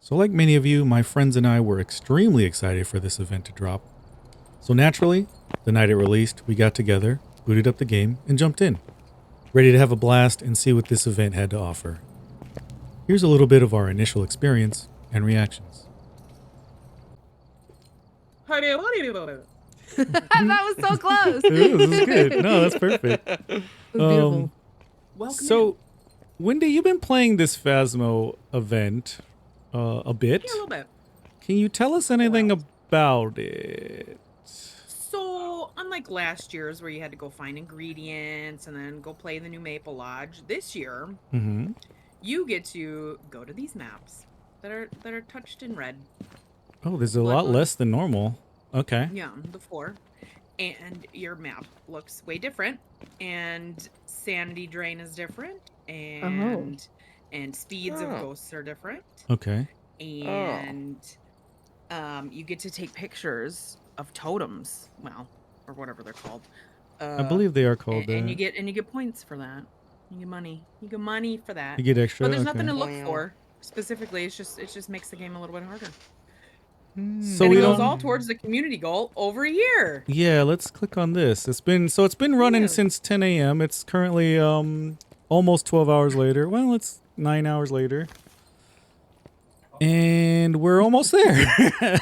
So like many of you, my friends and I were extremely excited for this event to drop. So naturally, the night it released, we got together, booted up the game, and jumped in, ready to have a blast and see what this event had to offer. Here's a little bit of our initial experience and reactions. That was so close. This is good. No, that's perfect. Beautiful. So, Wendy, you've been playing this Phasmo event a bit. Yeah, a little bit. Can you tell us anything about it? So, unlike last year's where you had to go find ingredients and then go play the new Maple Lodge, this year you get to go to these maps that are touched in red. Oh, there's a lot less than normal. Okay. Yeah, the 4. And your map looks way different, and sanity drain is different, and speeds of ghosts are different. Okay. And you get to take pictures of totems, well, or whatever they're called. I believe they are called that. And you get points for that. You get money. You get money for that. You get extra. But there's nothing to look for specifically. It just makes the game a little bit harder. So and we it goes don't all towards the community goal over a year. Yeah, let's click on this. It's been running since 10 a.m. It's currently almost 12 hours later. Well, it's 9 hours later. And we're almost there. Oh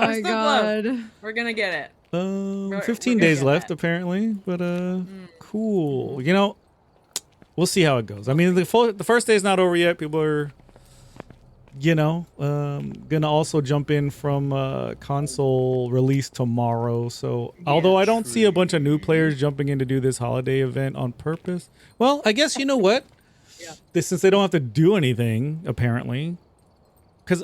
my god. We're gonna get it. 15 days left apparently, but cool. You know, we'll see how it goes. I mean, the first day's not over yet. People are gonna also jump in from console release tomorrow. So although I don't see a bunch of new players jumping in to do this holiday event on purpose, well, I guess you know what? Since they don't have to do anything apparently, because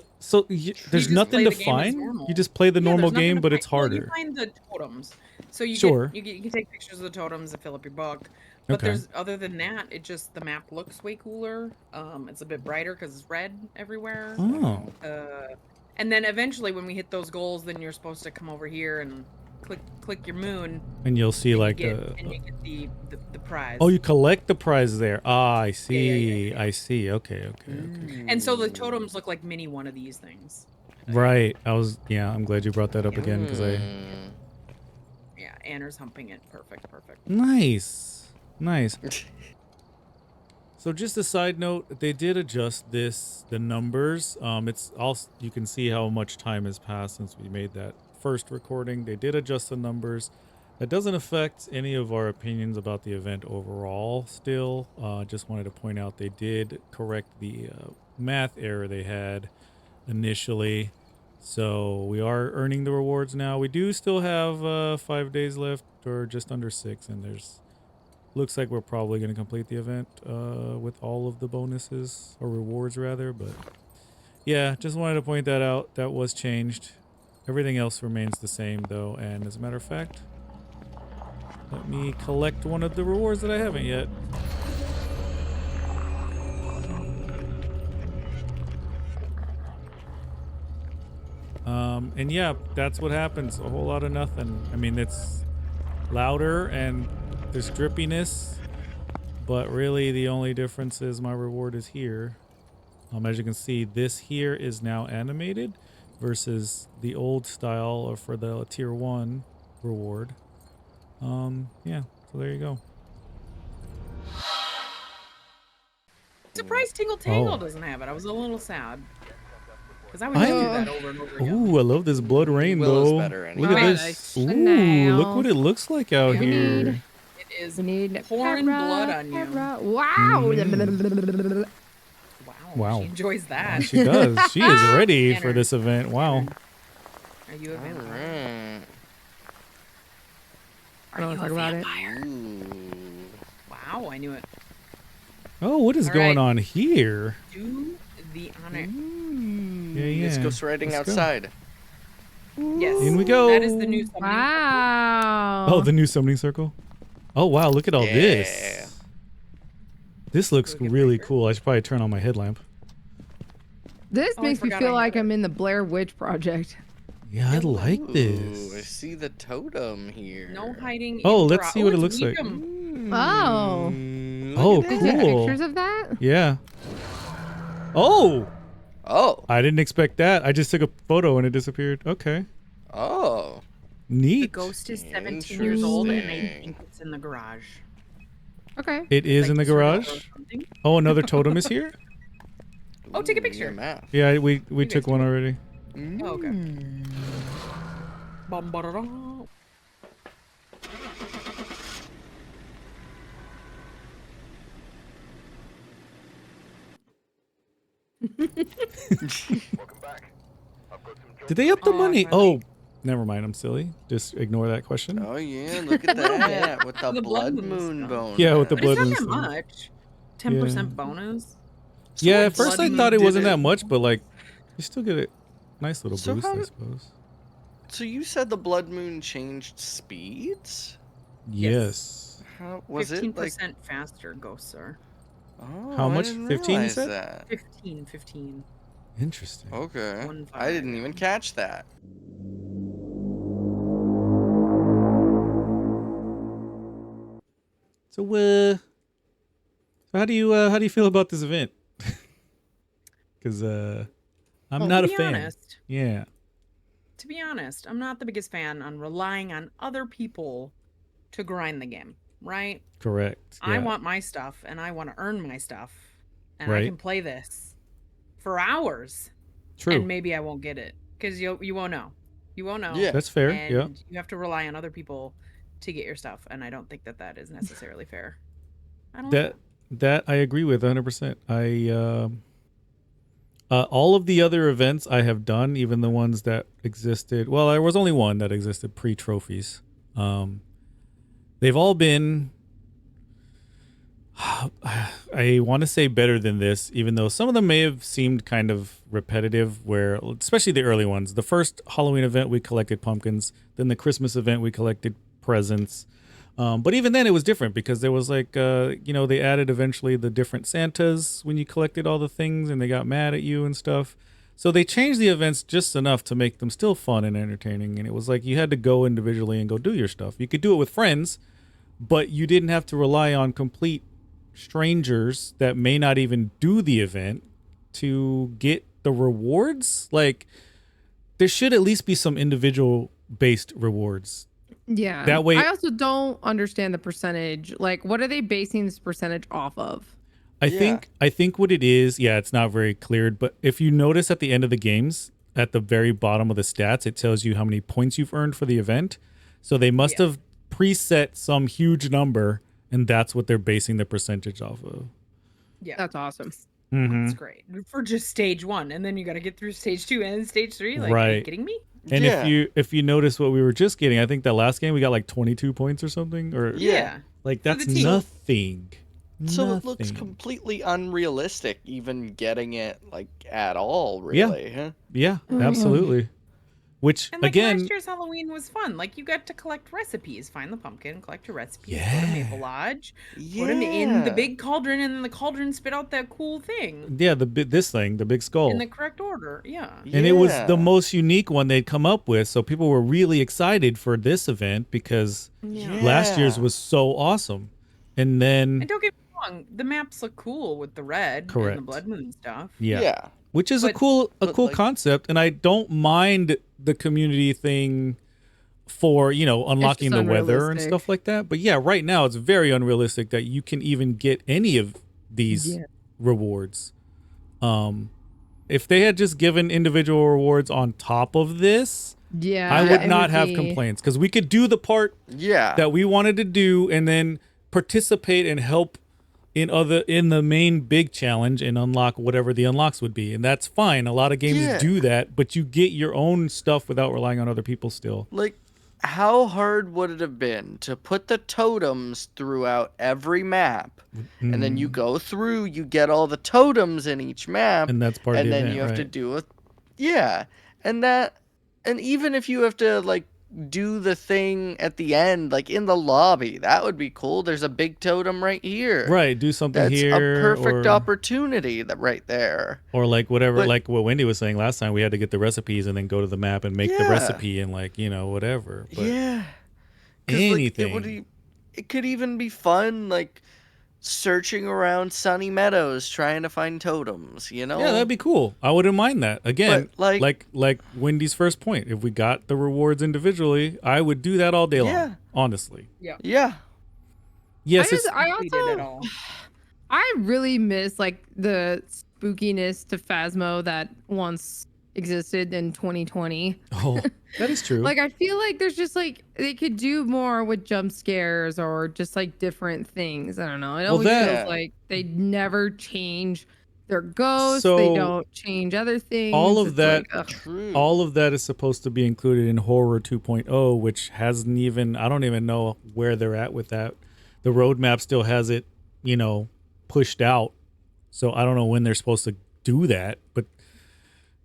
there's nothing to find. You just play the normal game, but it's harder. Well, you find the totems, so you can take pictures of the totems and fill up your book. But other than that, the map looks way cooler. It's a bit brighter because it's red everywhere. Oh. And then eventually when we hit those goals, then you're supposed to come over here and click your moon. And you'll see you get the prize. Oh, you collect the prize there. Ah, I see. Yeah. I see. Okay. And so the totems look like mini one of these things. Right. I'm glad you brought that up again because Yeah, Anna's humping it. Perfect. Nice. So just a side note, they did adjust the numbers. It's also, you can see how much time has passed since we made that first recording. They did adjust the numbers. That doesn't affect any of our opinions about the event overall still. Just wanted to point out they did correct the math error they had initially. So we are earning the rewards now. We do still have 5 days left, or just under 6, and looks like we're probably going to complete the event with all of the bonuses, or rewards rather. But yeah, just wanted to point that out. That was changed. Everything else remains the same though, and as a matter of fact, let me collect one of the rewards that I haven't yet. And yeah, that's what happens. A whole lot of nothing. I mean, it's louder and there's drippiness, but really the only difference is my reward is here. As you can see, this here is now animated versus the old style for the tier 1 reward. Yeah, so there you go. Surprised Tingle Tangle doesn't have it. I was a little sad. Because I would do that over and over again. Ooh, I love this blood rainbow. Look at this. Ooh, look what it looks like out here. It is pouring blood on you. Wow. Wow. She enjoys that. She does. She is ready for this event. Wow. Are you a vampire? I don't want to talk about it. Wow, I knew it. Oh, what is going on here? Do the honor. Yeah. It's ghost riding outside. Yes. In we go. That is the new summoning circle. Oh, the new summoning circle? Oh, wow. Look at all this. This looks really cool. I should probably turn on my headlamp. This makes me feel like I'm in the Blair Witch Project. Yeah, I like this. I see the totem here. No hiding. Oh, let's see what it looks like. Oh. Oh, Did you take cool. pictures of that? Yeah. Oh, Oh. I didn't expect that. I just took a photo and it disappeared. Okay. Oh. Neat. The ghost is 17 years old, and I Interesting. think it's in the garage. Okay. It is Like in the you sort of garage. or something. Oh, another totem is here? Oh, take a Ooh, picture. EMF. Yeah, we guys took do one it. already. Oh, okay. Bum, ba-da-da. Did they up the Oh, money? finally. Oh, never mind. I'm silly. Just ignore that question. Oh yeah, look at little that bit with the for the blood blood moon moon stuff. bonus. Yeah, with the But it's blood not moon that stuff. much. Yeah. 10% bonus. So Yeah, what at first I blood thought it moon wasn't did that much, but like, you still get a nice little So boost, how- I suppose. So you said the blood moon changed speeds? Yes. How was 15% it like? faster, ghosts are. Oh, How I much? didn't 15 you realize said? that. 15. Interesting. Okay, 1, I didn't 5. even catch that. So how do you feel about this event? Because I'm Well, not to a be fan. honest, Yeah. I'm not the biggest fan on relying on other people to grind the game, right? Correct. I Yeah. want my stuff and I want to earn my stuff. And I Right. can play this for hours. True. And maybe I won't get it because you won't know. You won't know. Yeah. That's fair. And Yeah. you have to rely on other people to get your stuff. And I don't think that is necessarily fair. I don't like That I agree with 100%. All of the other events I have done, even the ones that existed. Well, there was only one that existed pre-trophies. They've all been. I want to say better than this, even though some of them may have seemed kind of repetitive. Where, especially the early ones, the first Halloween event we collected pumpkins, then the Christmas event we collected presents. But even then, it was different because there was like, they added eventually the different Santas when you collected all the things, and they got mad at you and stuff. So they changed the events just enough to make them still fun and entertaining. And it was like you had to go individually and go do your stuff. You could do it with friends, but you didn't have to rely on complete strangers that may not even do the event to get the rewards. Like, there should at least be some individual based rewards. Yeah. That way, I also don't understand the percentage. Like, what are they basing this percentage off of? I think what it is, it's not very cleared, but if you notice at the end of the games, at the very bottom of the stats, it tells you how many points you've earned for the event. So they must have preset some huge number, and that's what they're basing the percentage off of. Yeah. That's awesome. Mm-hmm. That's great. For just stage 1. And then you got to get through stage 2 and stage 3. Like, are you Right. kidding me? And if you notice what we were just getting, I think that last game we got like 22 points or something, or Yeah. like For that's the team. nothing. So it looks completely unrealistic, even getting it like at all, really. Huh? Yeah, absolutely. Which And like again, last year's Halloween was fun. Like you got to collect recipes, find the pumpkin, collect your recipes, go Yeah. to Maple Lodge, put them in the big cauldron, and then the cauldron spit out that cool thing yeah, the big skull. in the correct order. Yeah. And it was the most unique one they'd come up with, so people were really excited for this event because last year's was so awesome. And then And don't get me wrong, the maps look cool with the red and the blood moon stuff. Yeah. Which is a But- cool like- concept, and I don't mind the community thing for, unlocking the weather and unrealistic. stuff like that. But yeah, right now it's very unrealistic that you can even get any of these rewards. If they had just given individual rewards on top of this, I would it not have be- complaints, because we could do the part that we wanted to do and then participate and help in the main big challenge and unlock whatever the unlocks would be, and that's fine. A lot of games do that, but you get your own stuff without relying on other people still. Like, how hard would it have been to put the totems throughout every map, and then you go through, you get all the totems in each map, And that's part of and the then event, you have to right? do it. Yeah, and even if you have to like do the thing at the end, like in the lobby, that would be cool. There's a big totem right here. Right, do something That's here, a perfect or, opportunity that right there. or like whatever, But- like what Wendy was saying last time. We had to get the recipes and then go to the map and make the Yeah. recipe and whatever. But Yeah. 'Cause, anything. Like, it could even be fun, like, searching around sunny meadows trying to find totems, you know? Yeah, that'd be cool. I wouldn't mind that. Again, But, like Wendy's first point. If we got the rewards individually, I would do that all day long. Honestly. Yeah. Yeah. Yes, I really miss like the spookiness to Phasmo that once existed in 2020. Oh, that is true. Like I feel like there's just like they could do more with jump scares or just like different things. I don't know. It always feels like they never change their ghosts. They don't change other things. All of It's that, like, all of that is supposed to be included in Horror 2.0, which hasn't even. I don't even know where they're at with that. The roadmap still has it, you know, pushed out. So I don't know when they're supposed to do that, but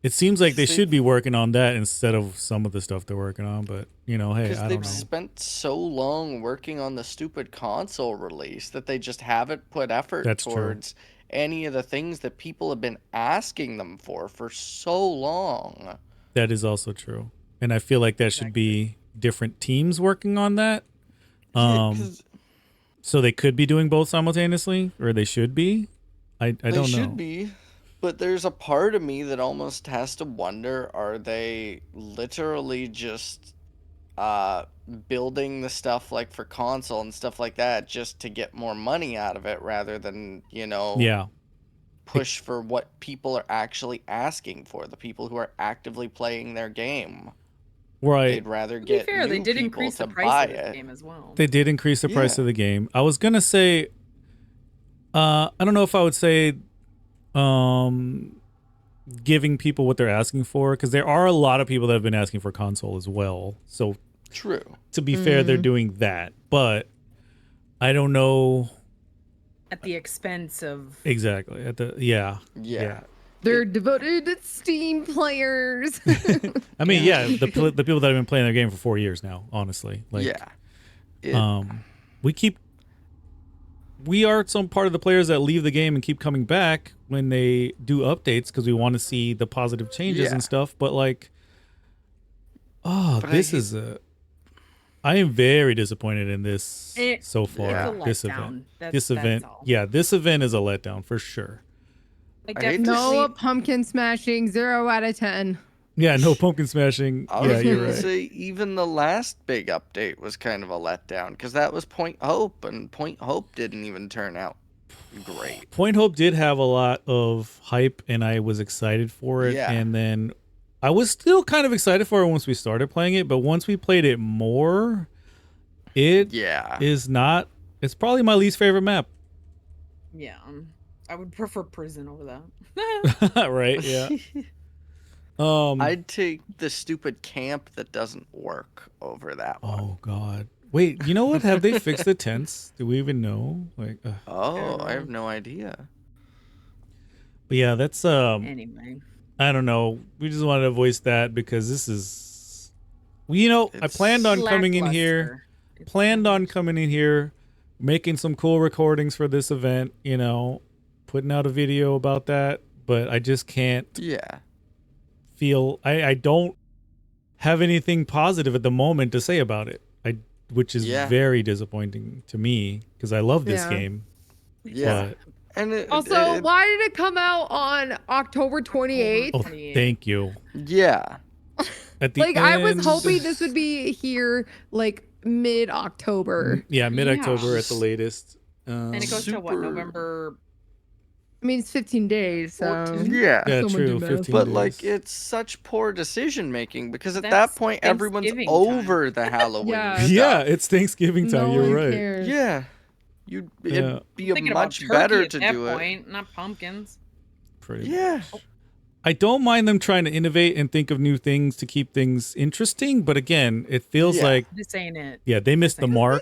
it seems like they should be working on that instead of some of the stuff they're working on. But, you know, hey, I don't know. They've spent so long working on the stupid console release that they just haven't put effort towards any of the things that people have been asking them for so long. That is also true. And I feel like that should be different teams working on that. So they could be doing both simultaneously, or they should be. I don't know. They should be. But there's a part of me that almost has to wonder, are they literally just building the stuff like for console and stuff like that just to get more money out of it rather than, you know, push for what people are actually asking for, the people who are actively playing their game. Right. They'd rather get fair, new they did people increase to the price buy of the it. game as well. They did increase the price of the game. I was going to say, I don't know if I would say giving people what they're asking for, because there are a lot of people that have been asking for console as well. So true. To be fair, they're doing that, but I don't know. At the expense of exactly at the yeah. They're devoted Steam players. I mean, the people that have been playing their game for 4 years now. Honestly, like we are some part of the players that leave the game and keep coming back when they do updates because we want to see the positive changes and stuff. But like, I am very disappointed in this so far. This event, this event is a letdown for sure. No pumpkin smashing, 0 out of 10. Yeah, no pumpkin smashing. I was gonna say even the last big update was kind of a letdown because that was Point Hope, and Point Hope didn't even turn out great. Point Hope did have a lot of hype, and I was excited for it. Yeah. And then I was still kind of excited for it once we started playing it, but once we played it more, is not. It's probably my least favorite map. Yeah, I would prefer prison over that. Right? Yeah. I'd take the stupid camp that doesn't work over that one. Oh God! Wait, you know what? Have they fixed the tents? Do we even know? Like, I have no idea. But yeah, that's anyway. I don't know. We just wanted to voice that because this is, I planned on coming in here, making some cool recordings for this event. Putting out a video about that, but I just can't. Yeah. I don't have anything positive at the moment to say about it. Which is very disappointing to me because I love this game. Yeah. And why did it come out on October 28th? Oh, thank you. Yeah. At the end, I was hoping this would be here like mid-October. Yeah, mid-October at the latest. And it goes to what, November? I mean, it's 15 days, so... Yeah, true, 15 but, days. it's such poor decision-making, because at that point, everyone's over the Halloween stuff. Yeah, it's Thanksgiving time, you're right. Cares. Yeah. It'd be much better to do it. Not pumpkins. Pretty much. I don't mind them trying to innovate and think of new things to keep things interesting, but again, it feels like this ain't it. Yeah, they missed the mark.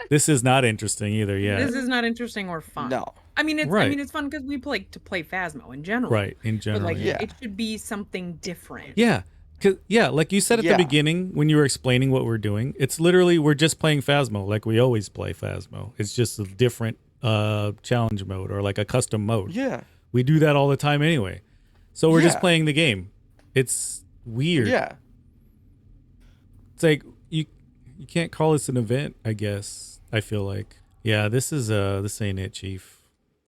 This is not interesting either. Yeah, this is not interesting or fun. No, I mean it's fun because we play Phasmo in general. Right, in general. But it should be something different. Yeah. Like you said at the beginning when you were explaining what we're doing, it's literally we're just playing Phasmo like we always play Phasmo. It's just a different challenge mode or like a custom mode. Yeah. We do that all the time anyway. So we're just playing the game. It's weird. Yeah. It's like you can't call this an event, I guess. I feel like, Yeah, this ain't it, Chief.